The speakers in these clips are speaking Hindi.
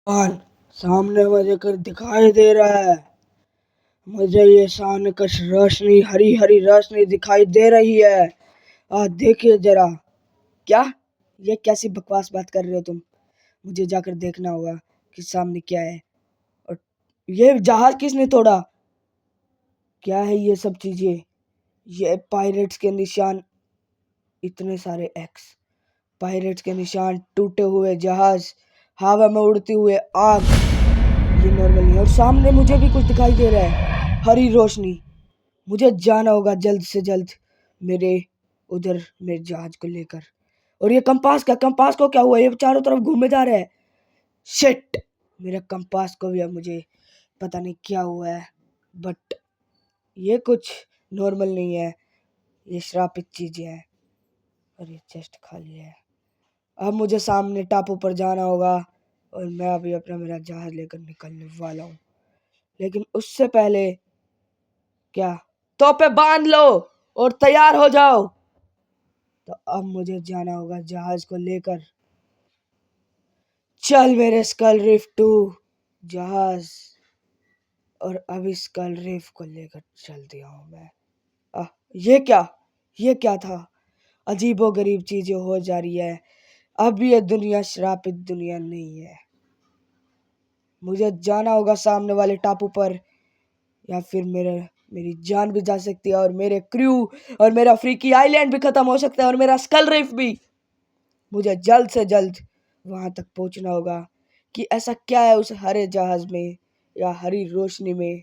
और सामने मुझे कुछ दिखाई दे रहा है। मुझे ये सामने कुछ रोशनी, हरी हरी रोशनी दिखाई दे रही है। देखिए जरा। क्या? ये कैसी बकवास बात कर रहे हो तुम? मुझे जाकर देखना होगा कि सामने क्या है। और ये जहाज किसने तोड़ा? क्या है ये सब चीजें? ये पायरेट्स के निशान, इतने सारे एक्स, पायरेट्स के निशान, टूटे हुए जहाज, हवा में उड़ती हुए आग। ये नॉर्मल नहीं है। और सामने मुझे भी कुछ दिखाई दे रहा है, हरी रोशनी। मुझे जाना होगा जल्द से जल्द मेरे उधर, मेरे जहाज को लेकर। और ये कंपास को क्या हुआ? ये चारों तरफ घूमे जा रहा है। शिट, मेरे कंपास को भी अब मुझे पता नहीं क्या हुआ है। बट ये कुछ नॉर्मल नहीं है, ये श्रापित चीजें हैं। और ये चेस्ट खाली है। अब मुझे सामने टापू पर जाना होगा और मैं अभी अपना मेरा जहाज लेकर निकलने वाला हूँ। लेकिन उससे पहले क्या, तोपे बांध लो और तैयार हो जाओ। तो अब मुझे जाना होगा जहाज को लेकर। चल मेरे स्कल रीफ टू जहाज। और अभी स्कल रीफ को लेकर चल दिया हूँ मैं। ये क्या, ये क्या था? अजीबो गरीब चीजें हो जा रही है। अब ये दुनिया श्रापित दुनिया नहीं है। मुझे जाना होगा सामने वाले टापू पर, या फिर मेरी जान भी जा सकती है और मेरे क्रू और मेरा फ्रीकी आइलैंड भी खत्म हो सकता है और मेरा स्कल रीफ भी। मुझे जल्द से जल्द वहां तक पहुंचना होगा कि ऐसा क्या है उस हरे जहाज में या हरी रोशनी में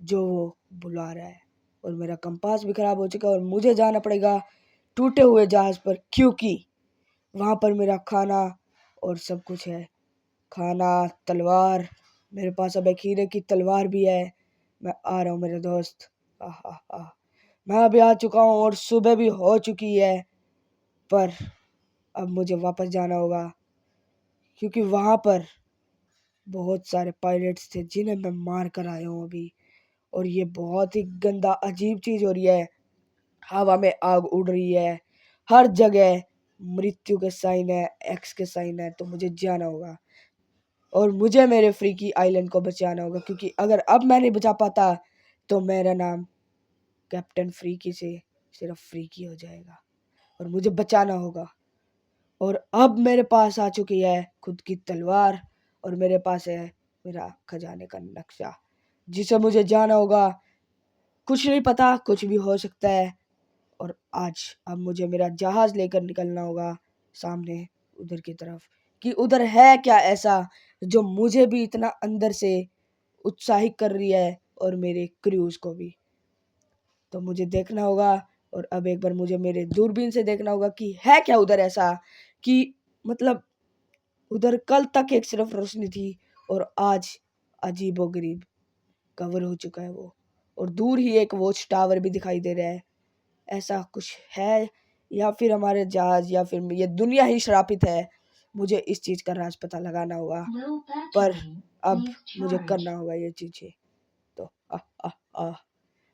जो वो बुला रहा है। और मेरा कंपास भी खराब हो चुका है और मुझे जाना पड़ेगा टूटे हुए जहाज पर, क्योंकि वहां पर मेरा खाना और सब कुछ है। खाना, तलवार, मेरे पास अब एक हीरे की तलवार भी है। मैं आ रहा हूँ मेरे दोस्त। मैं अभी आ चुका हूँ और सुबह भी हो चुकी है। पर अब मुझे वापस जाना होगा क्योंकि वहां पर बहुत सारे पायलट्स थे जिन्हें मैं मार कर आया हूँ अभी। और ये बहुत ही गंदा अजीब चीज हो रही है। हवा में आग उड़ रही है, हर जगह मृत्यु के साइन है, एक्स के साइन है। तो मुझे जाना होगा और मुझे मेरे फ्रीकी आइलैंड को बचाना होगा, क्योंकि अगर अब मैं नहीं बचा पाता तो मेरा नाम कैप्टन फ्रीकी से सिर्फ फ्रीकी हो जाएगा। और मुझे बचाना होगा। और अब मेरे पास आ चुकी है खुद की तलवार और मेरे पास है मेरा खजाने का नक्शा जिसे मुझे जाना होगा। कुछ नहीं पता, कुछ भी हो सकता है। और आज अब मुझे मेरा जहाज लेकर निकलना होगा सामने उधर की तरफ, कि उधर है क्या ऐसा जो मुझे भी इतना अंदर से उत्साहित कर रही है और मेरे क्रूज को भी। तो मुझे देखना होगा। और अब एक बार मुझे मेरे दूरबीन से देखना होगा कि है क्या उधर ऐसा, कि मतलब उधर कल तक एक सिर्फ रोशनी थी और आज अजीबोगरीब कवर हो चुका है वो। और दूर ही एक वॉच टावर भी दिखाई दे रहा है। ऐसा कुछ है, या फिर हमारे जहाज, या फिर ये दुनिया ही श्रापित है। मुझे इस चीज का राज पता लगाना होगा। पर अब मुझे करना होगा ये चीजें। तो आ, आ, आ,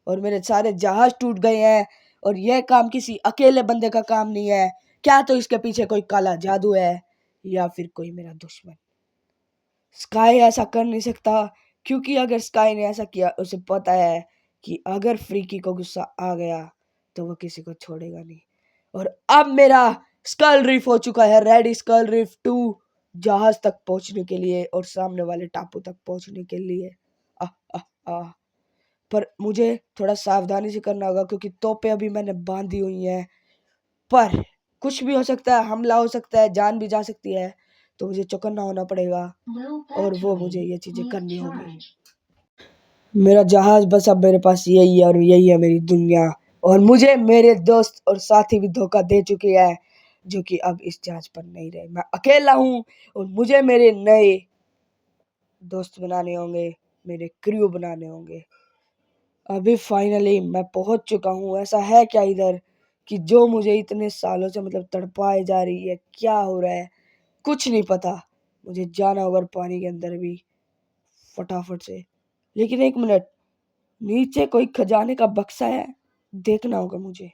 और मेरे सारे जहाज टूट गए हैं और यह काम किसी अकेले बंदे का काम नहीं है। क्या तो इसके पीछे कोई काला जादू है या फिर कोई मेरा दुश्मन। स्काई ऐसा कर नहीं सकता, क्योंकि अगर स्काई ने ऐसा किया उसे पता है कि अगर फ्रीकी को गुस्सा आ गया तो वो किसी को छोड़ेगा नहीं। और अब मेरा स्कल रीफ हो चुका है रेडी, स्कल रीफ 2 जहाज तक पहुंचने के लिए और सामने वाले टापू तक पहुंचने के लिए। आ, आ, आ, पर मुझे थोड़ा सावधानी से करना होगा क्योंकि तोपें अभी मैंने बांधी हुई हैं। पर कुछ भी हो सकता है, हमला हो सकता है, जान भी जा सकती है। तो मुझे चौकन्ना होना पड़ेगा और वो मुझे ये चीजें करनी होगी। मेरा जहाज बस अब मेरे पास यही है और यही है मेरी दुनिया। और मुझे मेरे दोस्त और साथी भी धोखा दे चुके हैं जो कि अब इस जहाज पर नहीं रहे। मैं अकेला हूँ और मुझे मेरे नए दोस्त बनाने होंगे, मेरे क्रू बनाने होंगे। अभी फाइनली मैं पहुंच चुका हूँ। ऐसा है क्या इधर कि जो मुझे इतने सालों से मतलब तड़पाए जा रही है? क्या हो रहा है कुछ नहीं पता। मुझे जाना होगा पानी के अंदर भी फटाफट से। लेकिन एक मिनट, नीचे कोई खजाने का बक्सा है, देखना होगा मुझे।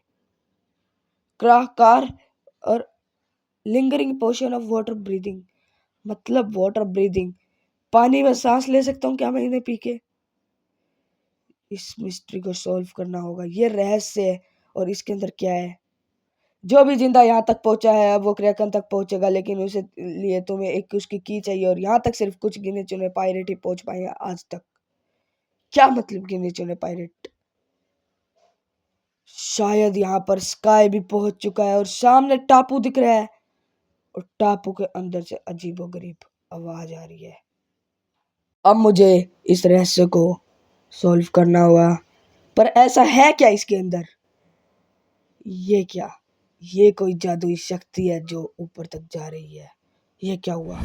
कार और lingering potion of water breathing, मतलब वाटर ब्रीदिंग। पानी में सांस ले सकता हूँ क्या मैं इन्हें पी के? इस मिस्ट्री को सॉल्व करना होगा। ये रहस्य है और इसके अंदर क्या है? जो भी जिंदा यहाँ तक पहुंचा है अब वो क्रैकन तक पहुंचेगा, लेकिन उसे लिए तुम्हें एक उसकी की चाहिए और यहाँ तक सिर्फ कुछ गिने चुने पायरेट ही पहुंच पाए आज तक। क्या मतलब गिने चुने पायरेट? शायद यहाँ पर स्काई भी पहुंच चुका है और सामने टापू दिख रहा है और टापू के अंदर से अजीबोगरीब आवाज आ रही है। अब मुझे इस रहस्य को सॉल्व करना होगा, पर ऐसा है क्या इसके अंदर? ये क्या? ये कोई जादुई शक्ति है जो ऊपर तक जा रही है? ये क्या हुआ?